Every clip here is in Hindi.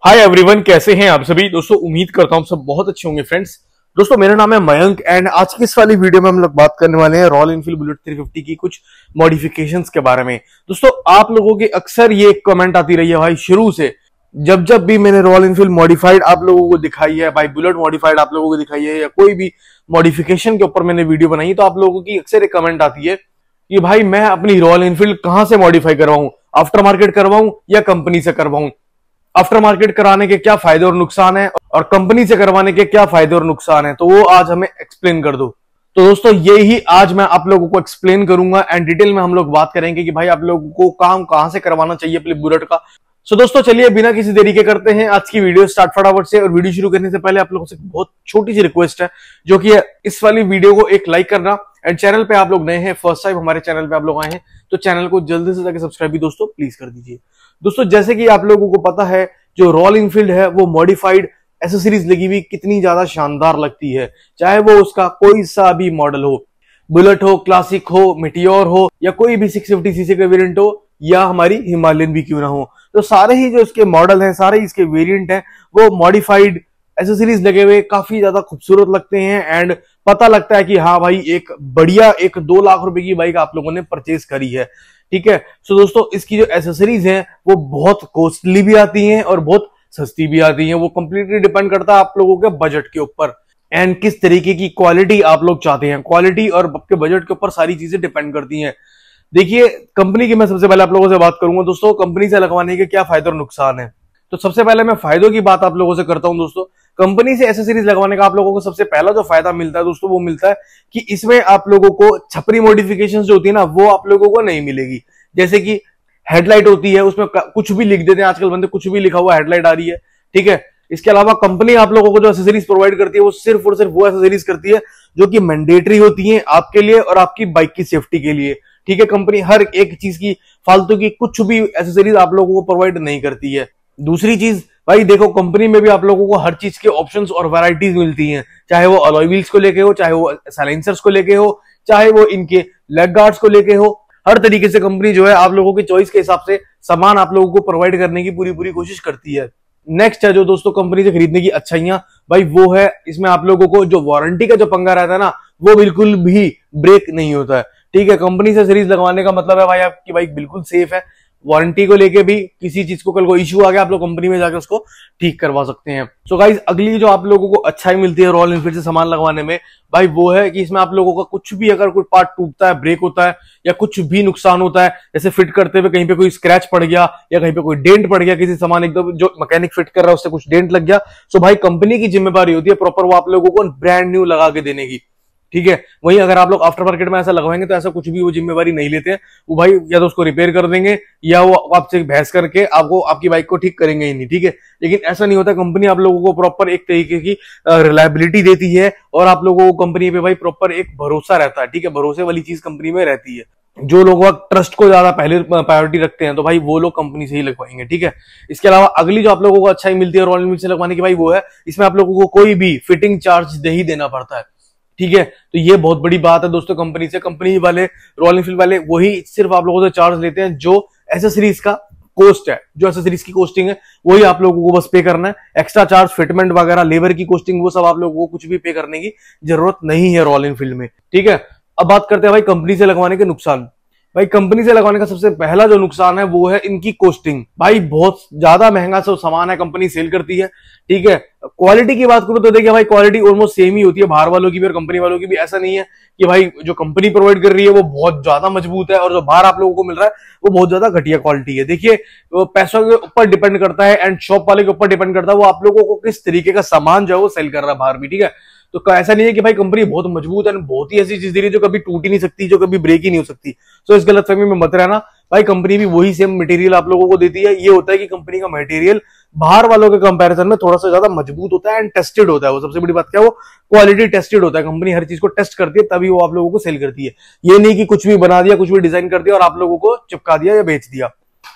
हाय एवरीवन, कैसे हैं आप सभी दोस्तों। उम्मीद करता हूं सब बहुत अच्छे होंगे फ्रेंड्स। दोस्तों मेरा नाम है मयंक एंड आज की इस वाली वीडियो में हम लोग बात करने वाले हैं रॉयल एनफील्ड बुलेट 350 की कुछ मॉडिफिकेशंस के बारे में। दोस्तों आप लोगों की अक्सर ये कमेंट आती रही है भाई शुरू से, जब जब भी मैंने रॉयल एनफील्ड मॉडिफाइड आप लोगों को दिखाई है, भाई बुलेट मॉडिफाइड आप लोगों को दिखाई है या कोई भी मॉडिफिकेशन के ऊपर मैंने वीडियो बनाई, तो आप लोगों की अक्सर एक कमेंट आती है कि भाई मैं अपनी रॉयल एनफील्ड कहां से मॉडिफाई करवाऊं, आफ्टर मार्केट करवाऊं या कंपनी से करवाऊं, आफ्टर मार्केट कराने के क्या फायदे और नुकसान है और कंपनी से करवाने के क्या फायदे और नुकसान है, तो वो आज हमें एक्सप्लेन कर दो। तो दोस्तों ये ही आज मैं आप लोगों को एक्सप्लेन करूंगा एंड डिटेल में हम लोग बात करेंगे कि भाई आप लोगों को काम कहां से करवाना चाहिए अपने बुलेट का। सो दोस्तों चलिए बिना किसी देरी के करते हैं आज की वीडियो स्टार्ट फटाफट से। और वीडियो शुरू करने से पहले आप लोगों से बहुत छोटी सी रिक्वेस्ट है, जो कि इस वाली वीडियो को एक लाइक करना एंड चैनल पे आप लोग नए हैं, फर्स्ट टाइम हमारे चैनल पे आप लोग आए हैं, तो चैनल को जल्दी से जाकर सब्सक्राइब भी दोस्तों प्लीज कर दीजिए। दोस्तों जैसे कि आप लोगों को पता है, जो रॉयल एनफील्ड है वो मॉडिफाइड एसेसरीज लगी हुई कितनी ज्यादा शानदार लगती है, चाहे वो उसका कोई सा भी मॉडल हो, बुलेट हो, क्लासिक हो, मेटियोर हो या कोई भी 650 सीसी का वेरिएंट हो या हमारी हिमालयन भी क्यों ना हो, तो सारे ही जो इसके मॉडल हैं, सारे इसके वेरिएंट हैं, वो मॉडिफाइड एसेसरीज लगे हुए काफी ज्यादा खूबसूरत लगते हैं एंड पता लगता है कि हाँ भाई एक बढ़िया 1-2 लाख रुपए की बाइक आप लोगों ने परचेज करी है। ठीक है, सो दोस्तों इसकी जो एसेसरीज हैं वो बहुत कॉस्टली भी आती हैं और बहुत सस्ती भी आती हैं। वो कंप्लीटली डिपेंड करता है आप लोगों के बजट के ऊपर एंड किस तरीके की क्वालिटी आप लोग चाहते हैं। क्वालिटी और आपके बजट के ऊपर सारी चीजें डिपेंड करती हैं। देखिए कंपनी की मैं सबसे पहले आप लोगों से बात करूंगा दोस्तों, कंपनी से लगवाने के क्या फायदे और नुकसान है। तो सबसे पहले मैं फायदों की बात आप लोगों से करता हूं दोस्तों। कंपनी से एसेसरीज लगवाने का आप लोगों को सबसे पहला जो फायदा मिलता है दोस्तों, वो मिलता है कि इसमें आप लोगों को छपरी मॉडिफिकेशन जो होती है ना, वो आप लोगों को नहीं मिलेगी। जैसे कि हेडलाइट होती है, उसमें कुछ भी लिख देते हैं आजकल बंदे, कुछ भी लिखा हुआ हेडलाइट आ रही है। ठीक है, इसके अलावा कंपनी आप लोगों को जो एसेसरीज प्रोवाइड करती है वो सिर्फ और सिर्फ वो एसेसरीज करती है जो कि मैंडेटरी होती है आपके लिए और आपकी बाइक की सेफ्टी के लिए। ठीक है, कंपनी हर एक चीज की फालतू की कुछ भी एसेसरीज आप लोगों को प्रोवाइड नहीं करती है। दूसरी चीज भाई देखो, कंपनी में भी आप लोगों को हर चीज के ऑप्शंस और वैरायटीज मिलती हैं, चाहे वो अलॉय व्हील्स को लेके हो, चाहे वो साइलेंसर्स को लेके हो, चाहे वो इनके लेग गार्ड्स को लेके हो। हर तरीके से कंपनी जो है आप लोगों की चॉइस के हिसाब से सामान आप लोगों को प्रोवाइड करने की पूरी पूरी कोशिश करती है। नेक्स्ट है जो दोस्तों कंपनी से खरीदने की अच्छाइयां, भाई वो है इसमें आप लोगों को जो वारंटी का जो पंगा रहता है ना, वो बिल्कुल भी ब्रेक नहीं होता है। ठीक है, कंपनी से सीरीज लगवाने का मतलब है भाई आपकी बाइक बिल्कुल सेफ है। वारंटी को लेके भी किसी चीज को कल को इश्यू आ गया, आप लोग कंपनी में जाकर उसको ठीक करवा सकते हैं। सो गाइस अगली जो आप लोगों को अच्छाई मिलती है रॉयल एनफील्ड से सामान लगवाने में, भाई वो है कि इसमें आप लोगों का कुछ भी अगर कोई पार्ट टूटता है, ब्रेक होता है या कुछ भी नुकसान होता है, जैसे फिट करते हुए कहीं पे कोई स्क्रैच पड़ गया या कहीं पे कोई डेंट पड़ गया, किसी सामान एकदम जो मैकेनिक फिट कर रहा है उससे कुछ डेंट लग गया, तो भाई कंपनी की जिम्मेदारी होती है प्रॉपर वो आप लोगों को ब्रांड न्यू लगा के देने की। ठीक है, वहीं अगर आप लोग आफ्टर मार्केट में ऐसा लगवाएंगे तो ऐसा कुछ भी वो जिम्मेवारी नहीं लेते हैं। वो भाई या तो उसको रिपेयर कर देंगे या वो आपसे बहस करके आपको आपकी बाइक को ठीक करेंगे ही नहीं। ठीक है, लेकिन ऐसा नहीं होता। कंपनी आप लोगों को प्रॉपर एक तरीके की रिलायबिलिटी देती है और आप लोगों को कंपनी पे भाई प्रॉपर एक भरोसा रहता है। ठीक है, भरोसे वाली चीज कंपनी में रहती है। जो लोग ट्रस्ट को ज्यादा पहले प्रायोरिटी रखते हैं तो भाई वो लोग कंपनी से ही लगवाएंगे। ठीक है, इसके अलावा अगली जो आप लोगों को अच्छाई मिलती है रॉयल एनफील्ड से लगवाने की, भाई वो है इसमें आप लोगों को कोई भी फिटिंग चार्ज ही देना पड़ता है। ठीक है, तो ये बहुत बड़ी बात है दोस्तों कंपनी से। कंपनी वाले रॉयल एनफील्ड वाले वही सिर्फ आप लोगों से चार्ज लेते हैं जो एसेसरीज का कॉस्ट है, जो एसेसरीज की कॉस्टिंग है वही आप लोगों को बस पे करना है। एक्स्ट्रा चार्ज, फिटमेंट वगैरह, लेबर की कॉस्टिंग, वो सब आप लोगों को कुछ भी पे करने की जरूरत नहीं है रॉयल एनफील्ड में। ठीक है, अब बात करते हैं भाई कंपनी से लगवाने के नुकसान। भाई कंपनी से लगवाने का सबसे पहला जो नुकसान है वो है इनकी कॉस्टिंग। भाई बहुत ज्यादा महंगा सब सामान है कंपनी सेल करती है। ठीक है, क्वालिटी की बात करूं तो देखिए भाई क्वालिटी ऑलमोस्ट सेम ही होती है बाहर वालों की भी और कंपनी वालों की भी। ऐसा नहीं है कि भाई जो कंपनी प्रोवाइड कर रही है वो बहुत ज्यादा मजबूत है और जो बाहर आप लोगों को मिल रहा है वो बहुत ज्यादा घटिया क्वालिटी है। देखिए पैसों के ऊपर डिपेंड करता है एंड शॉप वाले के ऊपर डिपेंड करता है वो आप लोगों को किस तरीके का सामान जो है वो सेल कर रहा है बाहर भी। ठीक है, तो ऐसा नहीं है कि भाई कंपनी बहुत मजबूत है, बहुत ही ऐसी चीज दे रही है जो कभी टूट ही नहीं सकती, जो कभी ब्रेक ही नहीं हो सकती। तो इस गलतफहमी में मत रहना। भाई कंपनी भी वही सेम मटेरियल आप लोगों को देती है। ये होता है कि कंपनी का मटेरियल बाहर वालों के कंपैरिजन में थोड़ा सा ज्यादा मजबूत होता है एंड टेस्टेड होता है। वो सबसे बड़ी बात क्या है, वो क्वालिटी टेस्टेड होता है। कंपनी हर चीज को टेस्ट करती है तभी वो आप लोगों को सेल करती है। ये नहीं कि कुछ भी बना दिया, कुछ भी डिजाइन कर दिया और आप लोगों को चिपका दिया या बेच दिया,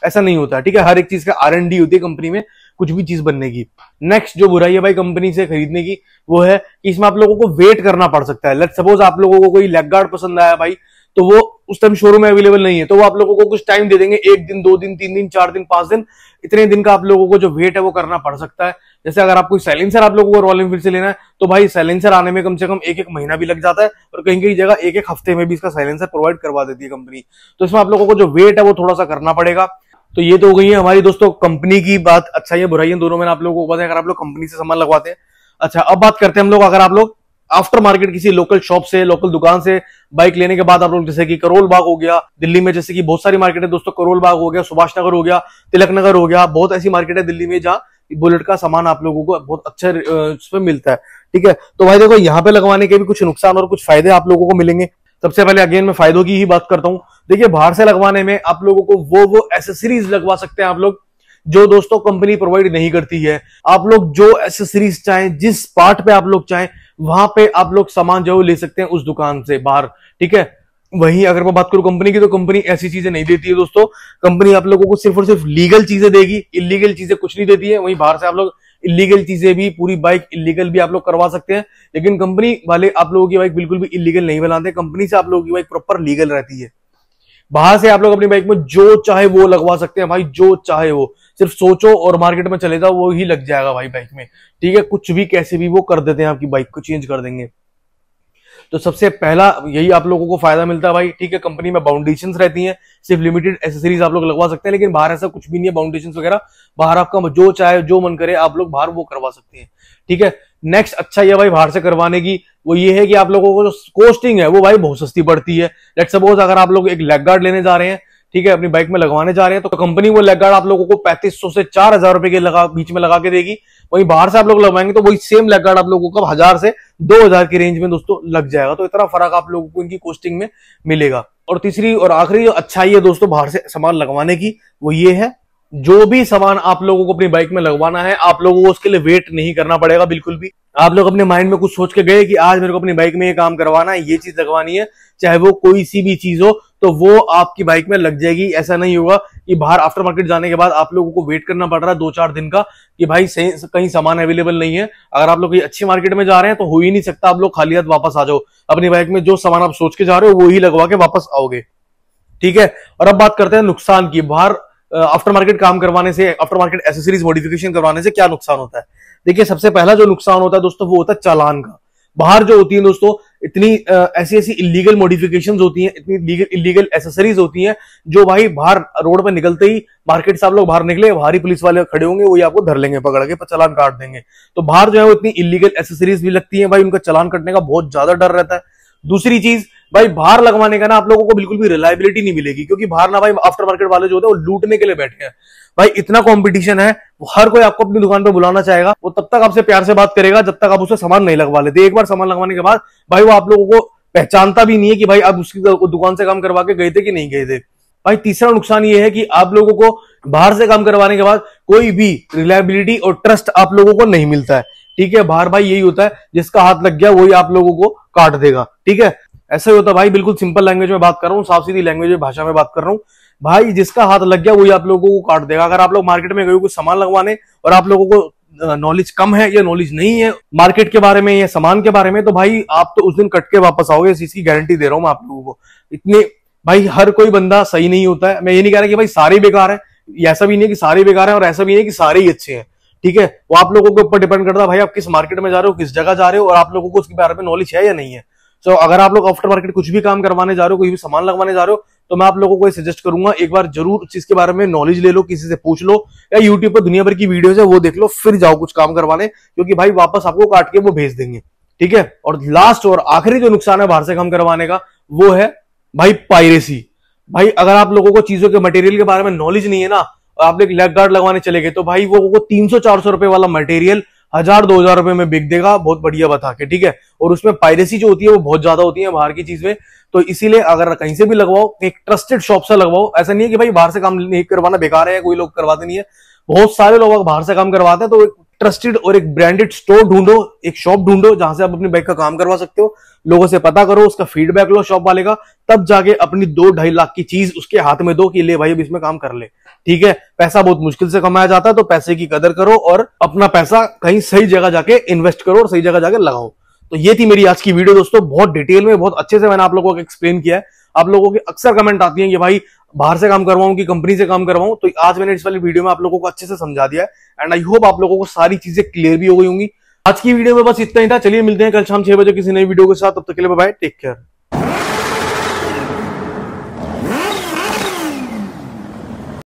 ऐसा नहीं होता। ठीक है, हर एक चीज का R&D होती है कंपनी में कुछ भी चीज बनने की। नेक्स्ट जो बुराई है भाई कंपनी से खरीदने की, वो है कि इसमें आप लोगों को वेट करना पड़ सकता है। लेट्स सपोज आप लोगों को कोई लेग गार्ड पसंद आया भाई, तो वो उस टाइम शोरूम में अवेलेबल नहीं है, तो वो आप लोगों को कुछ टाइम दे देंगे, 1 दिन 2 दिन 3 दिन 4 दिन 5 दिन, इतने दिन का आप लोगों को जो वेट है वो करना पड़ सकता है। जैसे अगर आप कोई साइलेंसर आप लोगों को रॉयल एनफील्ड से लेना है, तो भाई साइलेंसर आने में कम से कम 1-1 महीना भी लग जाता है, और कहीं कहीं जगह 1-1 हफ्ते में भी इसका साइलेंसर प्रोवाइड करवा देती है कंपनी। तो इसमें आप लोगों को जो वेट है वो थोड़ा सा करना पड़ेगा। तो ये तो हो गई है हमारी दोस्तों कंपनी की बात, अच्छाइयां बुराइयां दोनों मैंने आप लोगों को बताया, अगर आप लोग कंपनी से सामान लगवाते हैं। अच्छा, अब बात करते हैं हम लोग, अगर आप लोग आफ्टर मार्केट किसी लोकल शॉप से, लोकल दुकान से बाइक लेने के बाद आप लोग, जैसे कि करोल बाग हो गया दिल्ली में, जैसे कि बहुत सारी मार्केट है दोस्तों, करोल बाग हो गया, सुभाष नगर हो गया, तिलक नगर हो गया, बहुत ऐसी मार्केट है दिल्ली में जहां बुलेट का सामान आप लोगों को बहुत अच्छा उसमें मिलता है। ठीक है, तो भाई देखो यहाँ पे लगवाने के भी कुछ नुकसान और कुछ फायदे आप लोगों को मिलेंगे। सबसे पहले अगेन मैं फायदों की ही बात करता हूं। देखिए, बाहर से लगवाने में आप लोगों को वो एसेसरीज लगवा सकते हैं आप लोग जो दोस्तों कंपनी प्रोवाइड नहीं करती है। आप लोग जो एसेसरीज चाहें, जिस पार्ट पे आप लोग चाहें, वहां पे आप लोग सामान जो ले सकते हैं उस दुकान से बाहर। ठीक है, वहीं अगर मैं बात करूं कंपनी की, तो कंपनी ऐसी चीजें नहीं देती है दोस्तों। कंपनी आप लोगों को सिर्फ और सिर्फ लीगल चीजें देगी, इलीगल चीजें कुछ नहीं देती है। वहीं बाहर से आप लोग इलीगल चीजें भी, पूरी बाइक इलीगल भी आप लोग करवा सकते हैं, लेकिन कंपनी वाले आप लोगों की बाइक बिल्कुल भी इलीगल नहीं बनाते। कंपनी से आप लोगों की बाइक प्रॉपर लीगल रहती है। बाहर से आप लोग अपनी बाइक में जो चाहे वो लगवा सकते हैं भाई, जो चाहे वो, सिर्फ सोचो और मार्केट में चले जाओ, वो ही लग जाएगा भाई बाइक में। ठीक है, कुछ भी कैसे भी वो कर देते हैं, आपकी बाइक को चेंज कर देंगे। तो सबसे पहला यही आप लोगों को फायदा मिलता है भाई। ठीक है, कंपनी में बाउंडेशंस रहती हैं, सिर्फ लिमिटेड एसेसरीज आप लोग लगवा सकते हैं, लेकिन बाहर ऐसा कुछ भी नहीं है बाउंडेशंस वगैरह। बाहर आपका जो चाहे, जो मन करे आप लोग बाहर वो करवा सकते हैं। ठीक है, नेक्स्ट अच्छा ये भाई बाहर से करवाने की वो ये है कि आप लोगों को जो कॉस्टिंग है वो भाई बहुत सस्ती पड़ती है। लेट्स सपोज अगर आप लोग एक लेग गार्ड लेने जा रहे हैं, ठीक है, अपनी बाइक में लगवाने जा रहे हैं, तो कंपनी वो लेग गार्ड आप लोगों को 3500 से 4000 रुपए के बीच में लगा के देगी। वहीं बाहर से आप लोग लगवाएंगे तो वही सेम लेग गार्ड आप लोगों को 1000 से 2000 की रेंज में दोस्तों लग जाएगा। तो इतना फर्क आप लोगों को इनकी कॉस्टिंग में मिलेगा। और तीसरी और आखिरी जो अच्छाई है दोस्तों बाहर से सामान लगवाने की, वो ये है, जो भी सामान आप लोगों को अपनी बाइक में लगवाना है, आप लोगों को उसके लिए वेट नहीं करना पड़ेगा बिल्कुल भी। आप लोग अपने माइंड में कुछ सोच के गए कि आज मेरे को अपनी बाइक में ये काम करवाना है, ये चीज लगवानी है, चाहे वो कोई सी भी चीज हो, तो वो आपकी बाइक में लग जाएगी। ऐसा नहीं होगा कि बाहर आफ्टर मार्केट जाने के बाद आप लोगों को वेट करना पड़ रहा है 2-4 दिन का कि भाई कहीं सामान अवेलेबल नहीं है। अगर आप लोग कोई अच्छी मार्केट में जा रहे हैं तो हो ही नहीं सकता आप लोग खाली हाथ वापस आ जाओ। अपनी बाइक में जो सामान आप सोच के जा रहे हो वो ही लगवा के वापस आओगे। ठीक है, और अब बात करते हैं नुकसान की। बाहर आफ्टर मार्केट काम करवाने से, आफ्टर मार्केट एसेसरीज मॉडिफिकेशन करवाने से क्या नुकसान होता है। देखिए, सबसे पहला जो नुकसान होता है दोस्तों वो होता है चालान का। बाहर जो होती है दोस्तों इतनी ऐसी ऐसी इलीगल मॉडिफिकेशंस होती हैं, इतनी इलीगल एसेसरीज होती हैं, जो भाई बाहर रोड पे निकलते ही, मार्केट से आप लोग बाहर निकले, बाहर ही पुलिस वाले खड़े होंगे, वही आपको धर लेंगे पकड़ के, चालान काट देंगे। तो बाहर जो है वो इतनी इलीगल एसेसरीज भी लगती है भाई, उनका चालान कटने का बहुत ज्यादा डर रहता है। दूसरी चीज भाई, बाहर लगवाने का ना आप लोगों को बिल्कुल भी रिलायबिलिटी नहीं मिलेगी, क्योंकि बाहर ना भाई आफ्टर मार्केट वाले जो होते हैं वो लूटने के लिए बैठे हैं भाई। इतना कंपटीशन है, हर कोई आपको अपनी दुकान पे बुलाना चाहेगा। वो तब तक आपसे प्यार से बात करेगा जब तक आप उससे सामान नहीं लगवा लेते। एक बार सामान लगवाने के बाद भाई वो आप लोगों को पहचानता भी नहीं है कि भाई आप उसकी दुकान से काम करवा के गए थे कि नहीं गए थे। भाई तीसरा नुकसान ये है कि आप लोगों को बाहर से काम करवाने के बाद कोई भी रिलायबिलिटी और ट्रस्ट आप लोगों को नहीं मिलता है। ठीक है, बाहर भाई यही होता है, जिसका हाथ लग गया वही आप लोगों को काट देगा। ठीक है, ऐसा ही होता है भाई। बिल्कुल सिंपल लैंग्वेज में बात कर रहा हूँ, साफ सीधी लैंग्वेज में, भाषा में बात कर रहा हूँ भाई, जिसका हाथ लग गया वही आप लोगों को काट देगा। अगर आप लोग मार्केट में गए हो कुछ सामान लगवाने और आप लोगों को नॉलेज कम है या नॉलेज नहीं है मार्केट के बारे में या सामान के बारे में, तो भाई आप तो उस दिन कट के वापस आओगे, इस चीज की गारंटी दे रहा हूं मैं आप लोगों को। इतने भाई हर कोई बंदा सही नहीं होता है। मैं ये नहीं कह रहा कि भाई सारे बेकार है, ऐसा भी नहीं है कि सारे बेकार है और ऐसा भी नहीं है कि सारे ही अच्छे हैं। ठीक है, वो आप लोगों के ऊपर डिपेंड करता है भाई आप किस मार्केट में जा रहे हो, किस जगह जा रहे हो और आप लोगों को उसके बारे में नॉलेज है या नहीं है। तो अगर आप लोग आफ्टर मार्केट कुछ भी काम करवाने जा रहे हो, कोई भी सामान लगवाने जा रहे हो, तो मैं आप लोगों को सजेस्ट करूंगा एक बार जरूर उस चीज के बारे में नॉलेज ले लो, किसी से पूछ लो, या यूट्यूब पर दुनिया भर की वीडियोस है वो देख लो, फिर जाओ कुछ काम करवाने, क्योंकि भाई वापस आपको काट के वो भेज देंगे। ठीक है, और लास्ट और आखिरी जो नुकसान है बाहर से काम करवाने का वो है भाई पायरेसी। भाई अगर आप लोगों को चीजों के मटेरियल के बारे में नॉलेज नहीं है ना, आप एक लेग गार्ड लगवाने चले गए, तो भाई वो 300-400 रुपए वाला मटेरियल 1000-2000 रुपए में बिक देगा, बहुत बढ़िया बता के। ठीक है, और उसमें पायरेसी जो होती है वो बहुत ज्यादा होती है बाहर की चीज में। तो इसीलिए अगर कहीं से भी लगवाओ, एक ट्रस्टेड शॉप से लगवाओ। ऐसा नहीं है कि भाई बाहर से काम नहीं करवाना बेकार है, कोई लोग करवाते नहीं है, बहुत सारे लोग बाहर से काम करवाते हैं। तो एक ट्रस्टेड और एक ब्रांडेड स्टोर ढूंढो, एक शॉप ढूंढो जहां से आप अपनी बाइक का काम करवा सकते हो। लोगों से पता करो, उसका फीडबैक लो शॉप वाले का, तब जाके अपनी 2-2.5 लाख की चीज उसके हाथ में दो कि ले भाई अब इसमें काम कर ले। ठीक है, पैसा बहुत मुश्किल से कमाया जाता है, तो पैसे की कदर करो और अपना पैसा कहीं सही जगह जाके इन्वेस्ट करो और सही जगह जाके लगाओ। तो ये थी मेरी आज की वीडियो दोस्तों, बहुत डिटेल में, बहुत अच्छे से मैंने आप लोगों को एक्सप्लेन किया है। आप लोगों के अक्सर कमेंट आती हैं कि भाई बाहर से काम करवाऊं कि कंपनी से काम करवाऊं। तो आज मैंने इस वाली वीडियो में आप लोगों को अच्छे से समझा दिया है एंड आई होप आप लोगों को सारी चीजें क्लियर भी हो गई होंगी। आज की वीडियो में बस इतना ही था। चलिए मिलते हैं कल शाम 6 बजे किसी नई वीडियो के साथ। तब तक के लिए बाय बाय, टेक केयर।